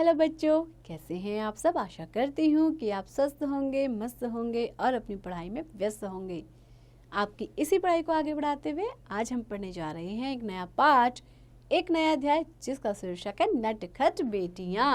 Hello बच्चों, कैसे हैं आप सब। आशा करती हूँ कि आप स्वस्थ होंगे, मस्त होंगे और अपनी पढ़ाई में व्यस्त होंगे। आपकी इसी पढ़ाई को आगे बढ़ाते हुए आज हम पढ़ने जा रहे हैं एक नया पाठ, एक नया अध्याय जिसका शीर्षक है नटखट बेटियां।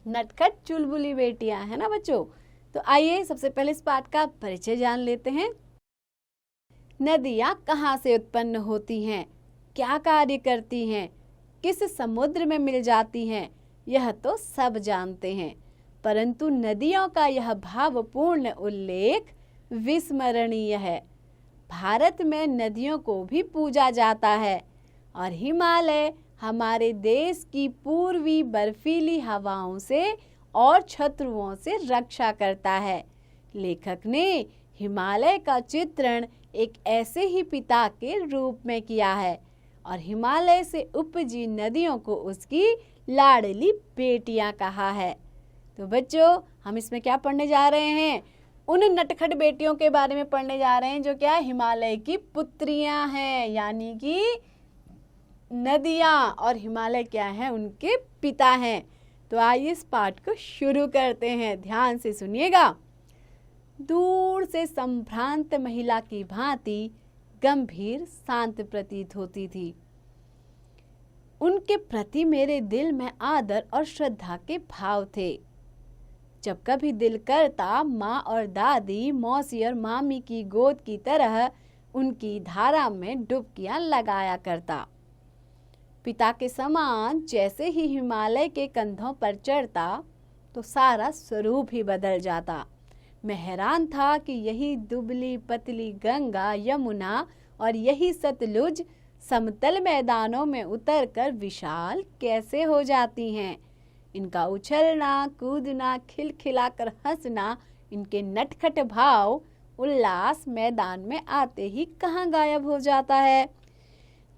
नटखट चुलबुली बेटियां, है ना बच्चों। तो आइए सबसे पहले इस पाठ का परिचय जान लेते हैं। नदियां कहाँ से उत्पन्न होती हैं, क्या कार्य करती हैं, किस समुद्र में मिल जाती हैं, यह तो सब जानते हैं, परंतु नदियों का यह भावपूर्ण उल्लेख विस्मरणीय है। भारत में नदियों को भी पूजा जाता है और हिमालय हमारे देश की पूर्वी बर्फीली हवाओं से और शत्रुओं से रक्षा करता है। लेखक ने हिमालय का चित्रण एक ऐसे ही पिता के रूप में किया है और हिमालय से उपजी नदियों को उसकी लाडली बेटियां कहा है। तो बच्चों, हम इसमें क्या पढ़ने जा रहे हैं? उन नटखट बेटियों के बारे में पढ़ने जा रहे हैं जो क्या हिमालय की पुत्रियां हैं, यानी कि नदियां, और हिमालय क्या है, उनके पिता हैं। तो आइए इस पाठ को शुरू करते हैं, ध्यान से सुनिएगा। दूर से संभ्रांत महिला की भांति गंभीर शांत प्रतीत होती थी। उनके प्रति मेरे दिल में आदर और श्रद्धा के भाव थे। जब कभी दिल करता माँ और दादी, मौसी और मामी की गोद की तरह उनकी धारा में डुबकियां लगाया करता। पिता के समान जैसे ही हिमालय के कंधों पर चढ़ता तो सारा स्वरूप ही बदल जाता। मैं हैरान था कि यही दुबली पतली गंगा, यमुना और यही सतलुज समतल मैदानों में उतरकर विशाल कैसे हो जाती हैं। इनका उछलना, कूदना, खिलखिलाकर हंसना, इनके नटखट भाव, उल्लास मैदान में आते ही कहाँ गायब हो जाता है।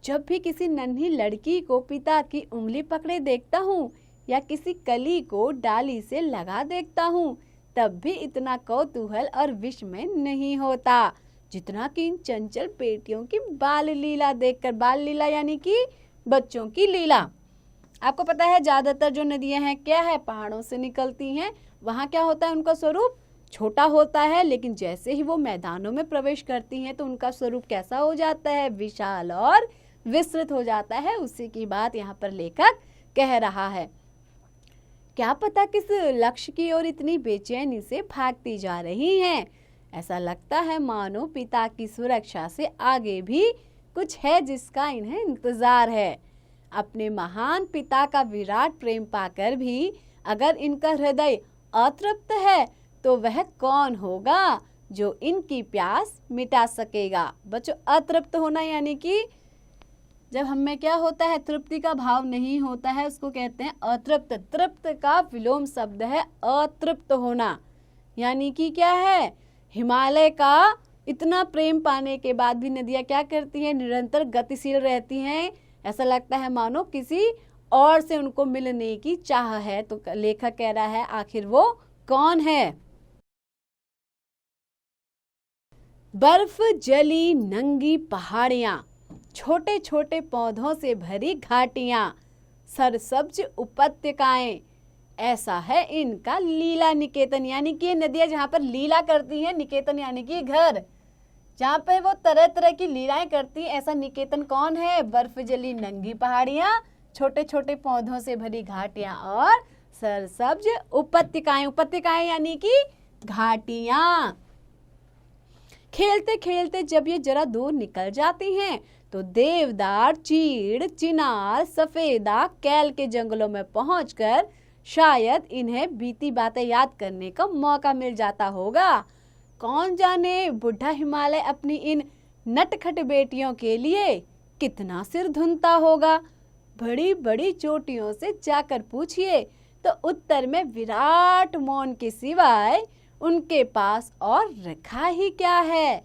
जब भी किसी नन्ही लड़की को पिता की उंगली पकड़े देखता हूँ या किसी कली को डाली से लगा देखता हूँ, तब भी इतना कौतूहल और विस्मय नहीं होता जितना कि इन चंचल बेटियों की बाल लीला देखकर। बाल लीला यानी कि बच्चों की लीला। आपको पता है ज्यादातर जो नदियां हैं क्या है, पहाड़ों से निकलती हैं। वहाँ क्या होता है, उनका स्वरूप छोटा होता है, लेकिन जैसे ही वो मैदानों में प्रवेश करती हैं तो उनका स्वरूप कैसा हो जाता है, विशाल और विस्तृत हो जाता है। उसी की बात यहाँ पर लेखक कह रहा है। क्या पता किस लक्ष्य की ओर इतनी बेचैनी से भागती जा रही हैं। ऐसा लगता है मानो पिता की सुरक्षा से आगे भी कुछ है जिसका इन्हें इंतजार है। अपने महान पिता का विराट प्रेम पाकर भी अगर इनका हृदय अतृप्त है तो वह कौन होगा जो इनकी प्यास मिटा सकेगा। बच्चों, अतृप्त होना यानी कि जब हमें क्या होता है, तृप्ति का भाव नहीं होता है, उसको कहते हैं अतृप्त। तृप्त का विलोम शब्द है अतृप्त होना, यानी कि क्या है, हिमालय का इतना प्रेम पाने के बाद भी नदियां क्या करती हैं, निरंतर गतिशील रहती हैं। ऐसा लगता है मानो किसी और से उनको मिलने की चाह है। तो लेखक कह रहा है आखिर वो कौन है। बर्फ जली नंगी पहाड़ियां, छोटे छोटे पौधों से भरी घाटियां, सरसब्ज उपत्यकाएं, ऐसा है इनका लीला निकेतन। यानी कि नदियां जहाँ पर लीला करती हैं, निकेतन यानी कि घर, जहाँ पे वो तरह तरह की लीलाएं करती हैं, ऐसा निकेतन कौन है? बर्फ जली नंगी पहाड़ियां, छोटे छोटे पौधों से भरी घाटियां और सरसब्ज उपत्यकाएं। उपत्यकाएं यानी कि घाटियां। खेलते खेलते जब ये जरा दूर निकल जाती हैं तो देवदार, चीड़, चिनार, सफेदा, कैल के जंगलों में पहुंचकर शायद इन्हें बीती बातें याद करने का मौका मिल जाता होगा। कौन जाने बुढ़ा हिमालय अपनी इन नटखट बेटियों के लिए कितना सिर धुनता होगा। बड़ी बड़ी चोटियों से जाकर पूछिए तो उत्तर में विराट मौन के सिवाय उनके पास और रखा ही क्या है।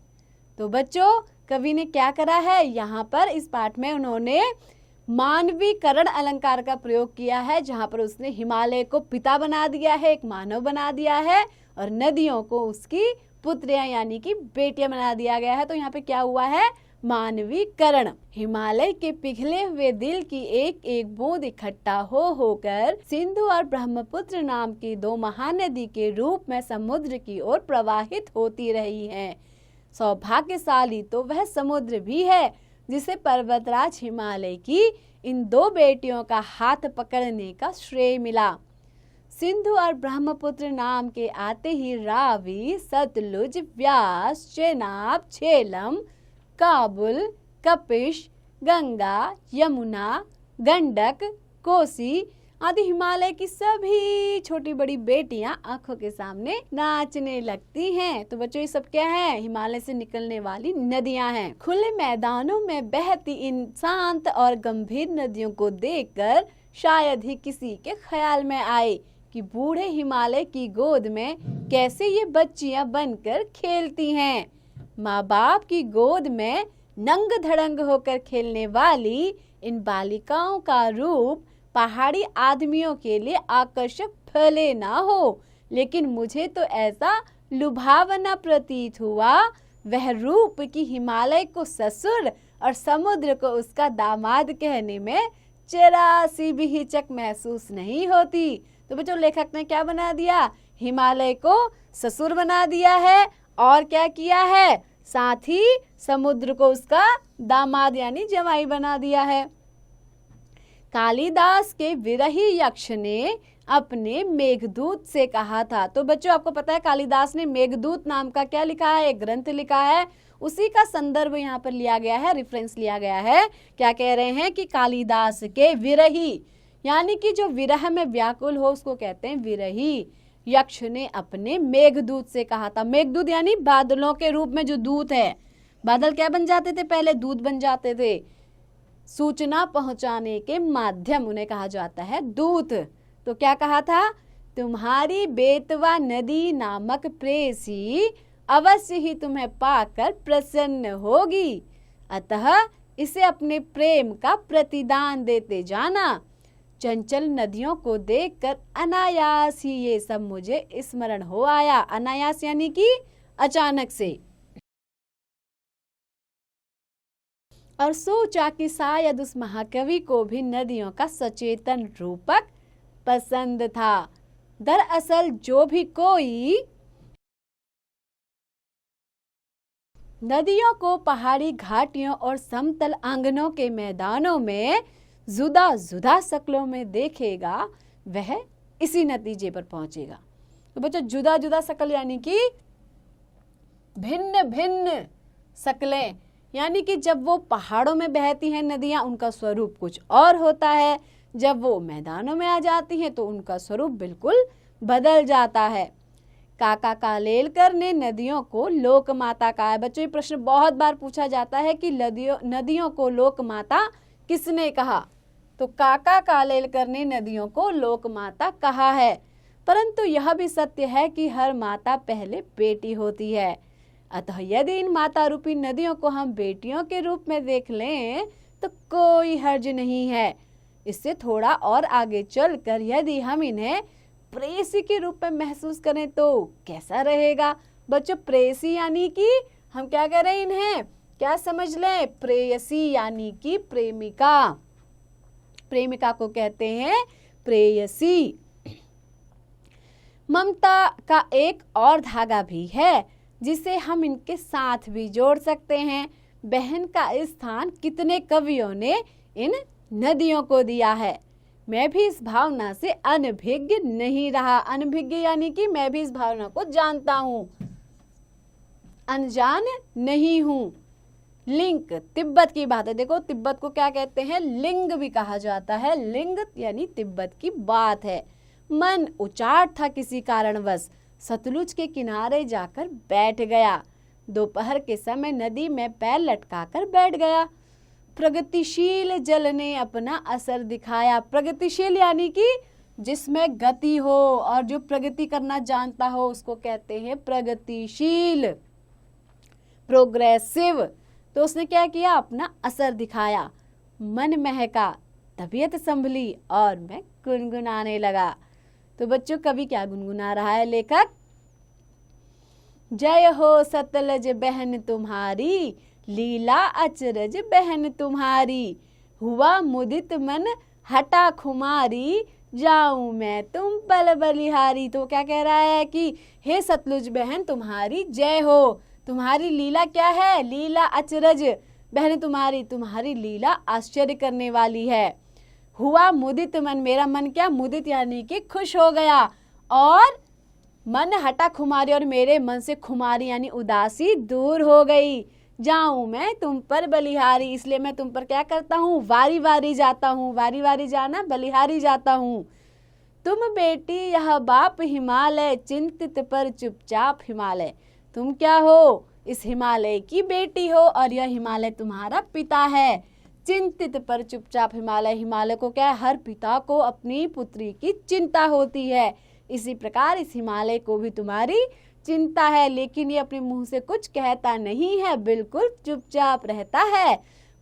तो बच्चों, कवि ने क्या करा है, यहाँ पर इस पाठ में उन्होंने मानवीकरण अलंकार का प्रयोग किया है, जहाँ पर उसने हिमालय को पिता बना दिया है, एक मानव बना दिया है, और नदियों को उसकी पुत्रियां यानी कि बेटियां बना दिया गया है। तो यहाँ पे क्या हुआ है, मानवीकरण। हिमालय के पिघले हुए दिल की एक एक बूंद इकट्ठा होकर सिंधु और ब्रह्मपुत्र नाम की दो महानदी के रूप में समुद्र की ओर प्रवाहित होती रही है। सौभाग्यशाली तो वह समुद्र भी है जिसे पर्वतराज हिमालय की इन दो बेटियों का हाथ पकड़ने का श्रेय मिला। सिंधु और ब्रह्मपुत्र नाम के आते ही रावी, सतलुज, व्यास, चेनाब, झेलम, काबुल, कपिश, गंगा, यमुना, गंडक, कोसी आदि हिमालय की सभी छोटी बड़ी बेटियां आंखों के सामने नाचने लगती हैं। तो बच्चों ये सब क्या है? हिमालय से निकलने वाली नदियां हैं। खुले मैदानों में बहती इन शांत और गंभीर नदियों को देखकर शायद ही किसी के ख्याल में आए कि बूढ़े हिमालय की गोद में कैसे ये बच्चियां बनकर खेलती हैं। माँ बाप की गोद में नंग धड़ंग होकर खेलने वाली इन बालिकाओं का रूप पहाड़ी आदमियों के लिए आकर्षक भले ना हो, लेकिन मुझे तो ऐसा लुभावना प्रतीत हुआ वह रूप कि हिमालय को ससुर और समुद्र को उसका दामाद कहने में जरा सी भी हिचक महसूस नहीं होती। तो बच्चों लेखक ने क्या बना दिया? हिमालय को ससुर बना दिया है और क्या किया है? साथ ही समुद्र को उसका दामाद यानी जमाई बना दिया है। कालिदास के विरही यक्ष ने अपने मेघदूत से कहा था। तो बच्चों आपको पता है कालिदास ने मेघदूत नाम का क्या लिखा है? एक ग्रंथ लिखा है। उसी का संदर्भ यहाँ पर लिया गया है, रेफरेंस लिया गया है। क्या कह रहे हैं कि कालिदास के विरही यानी कि जो विरह में व्याकुल हो उसको कहते हैं विरही यक्ष ने अपने मेघदूत से कहा था। मेघदूत यानी बादलों के रूप में जो दूत है। बादल क्या बन जाते थे? पहले दूत बन जाते थे। सूचना पहुंचाने के माध्यम उन्हें कहा जाता है दूत। तो क्या कहा था? तुम्हारी बेतवा नदी नामक प्रेयसी अवश्य ही तुम्हें पाकर प्रसन्न होगी, अतः इसे अपने प्रेम का प्रतिदान देते जाना। चंचल नदियों को देखकर अनायास ही ये सब मुझे स्मरण हो आया। अनायास यानी कि अचानक से। और सोचा कि शायद उस महाकवि को भी नदियों का सचेतन रूपक पसंद था। दरअसल जो भी कोई नदियों को पहाड़ी घाटियों और समतल आंगनों के मैदानों में जुदा जुदा शक्लों में देखेगा वह इसी नतीजे पर पहुंचेगा। तो बच्चों जुदा जुदा शक्ल यानी कि भिन्न भिन्न शक्लें, यानी कि जब वो पहाड़ों में बहती हैं नदियां उनका स्वरूप कुछ और होता है, जब वो मैदानों में आ जाती हैं तो उनका स्वरूप बिल्कुल बदल जाता है। काका कालेलकर ने नदियों को लोक माता कहा है। बच्चों ये प्रश्न बहुत बार पूछा जाता है कि नदियों को लोक माता किसने कहा? तो काका कालेलकर ने नदियों को लोक माता कहा है। परंतु यह भी सत्य है कि हर माता पहले बेटी होती है। अतः यदि इन माता रूपी नदियों को हम बेटियों के रूप में देख लें तो कोई हर्ज नहीं है। इससे थोड़ा और आगे चलकर यदि हम इन्हें प्रेयसी के रूप में महसूस करें तो कैसा रहेगा? बच्चों प्रेयसी यानी कि हम क्या कह रहे हैं? इन्हें क्या समझ लें? प्रेयसी यानी कि प्रेमिका। प्रेमिका को कहते हैं प्रेयसी। ममता का एक और धागा भी है जिसे हम इनके साथ भी जोड़ सकते हैं। बहन का स्थान कितने कवियों ने इन नदियों को दिया है। मैं भी इस भावना से अनभिज्ञ नहीं रहा। अनभिज्ञ यानी कि मैं भी इस भावना को जानता हूँ, अनजान नहीं हूँ। लिंग तिब्बत की बात है। देखो तिब्बत को क्या कहते हैं? लिंग भी कहा जाता है। लिंग यानी तिब्बत की बात है। मन उचाट था किसी कारणवश सतलुज के किनारे जाकर बैठ गया। दोपहर के समय नदी में पैर लटकाकर बैठ गया। प्रगतिशील जल ने अपना असर दिखाया। प्रगतिशील यानी कि जिसमें गति हो और जो प्रगति करना जानता हो उसको कहते हैं प्रगतिशील, प्रोग्रेसिव। तो उसने क्या किया? अपना असर दिखाया। मन महका, तबीयत संभली और मैं गुनगुनाने लगा। तो बच्चों कवि क्या गुनगुना रहा है लेखक? जय हो सतलज बहन तुम्हारी, लीला अचरज बहन तुम्हारी, हुआ मुदित मन हटा खुमारी, जाऊं मैं तुम पर बलिहारी। तो क्या कह रहा है कि हे सतलुज बहन तुम्हारी जय हो, तुम्हारी लीला क्या है, लीला अचरज बहन तुम्हारी, तुम्हारी लीला आश्चर्य करने वाली है। हुआ मुदित मन, मेरा मन क्या मुदित यानी कि खुश हो गया, और मन हटा खुमारी, और मेरे मन से खुमारी यानी उदासी दूर हो गई। जाऊं मैं तुम पर बलिहारी, इसलिए मैं तुम पर क्या करता हूँ, वारी वारी जाता हूँ, वारी वारी जाना बलिहारी जाता हूँ। तुम बेटी यह बाप हिमालय, चिंतित पर चुपचाप हिमालय। तुम क्या हो, इस हिमालय की बेटी हो, और यह हिमालय तुम्हारा पिता है। चिंतित पर चुपचाप हिमालय, हिमालय को क्या है, हर पिता को अपनी पुत्री की चिंता होती है। इसी प्रकार इस हिमालय को भी तुम्हारी चिंता है, लेकिन ये अपने मुंह से कुछ कहता नहीं है, बिल्कुल चुपचाप रहता है।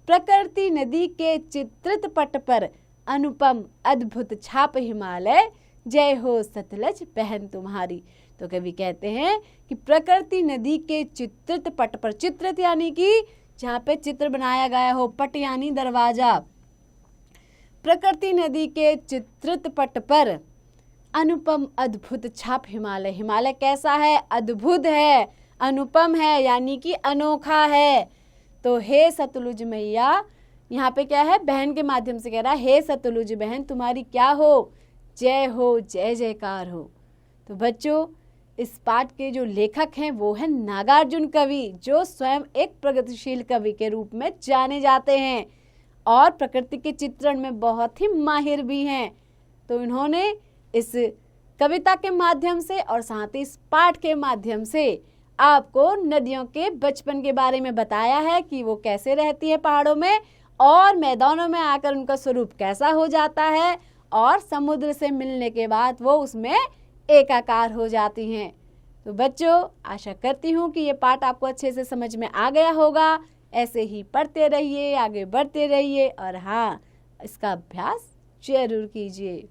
प्रकृति नदी के चित्रित पट पर, अनुपम अद्भुत छाप हिमालय, जय हो सतलज बहन तुम्हारी। तो कवि कहते हैं कि प्रकृति नदी के चित्रित पट पर, चित्रित यानी कि जहाँ पे चित्र बनाया गया हो, पट यानी दरवाजा, प्रकृति नदी के चित्रित पट पर अनुपम अद्भुत छाप हिमालय, हिमालय कैसा है, अद्भुत है, अनुपम है यानी कि अनोखा है। तो हे सतलुज मैया, यहाँ पे क्या है, बहन के माध्यम से कह रहा है, हे सतलुज बहन तुम्हारी क्या हो, जय जयकार हो। तो बच्चों, इस पाठ के जो लेखक हैं वो है नागार्जुन कवि, जो स्वयं एक प्रगतिशील कवि के रूप में जाने जाते हैं और प्रकृति के चित्रण में बहुत ही माहिर भी हैं। तो इन्होंने इस कविता के माध्यम से और साथ ही इस पाठ के माध्यम से आपको नदियों के बचपन के बारे में बताया है कि वो कैसे रहती है पहाड़ों में, और मैदानों में आकर उनका स्वरूप कैसा हो जाता है, और समुद्र से मिलने के बाद वो उसमें एकाकार हो जाती हैं। तो बच्चों, आशा करती हूँ कि ये पाठ आपको अच्छे से समझ में आ गया होगा। ऐसे ही पढ़ते रहिए, आगे बढ़ते रहिए, और हाँ, इसका अभ्यास जरूर कीजिए।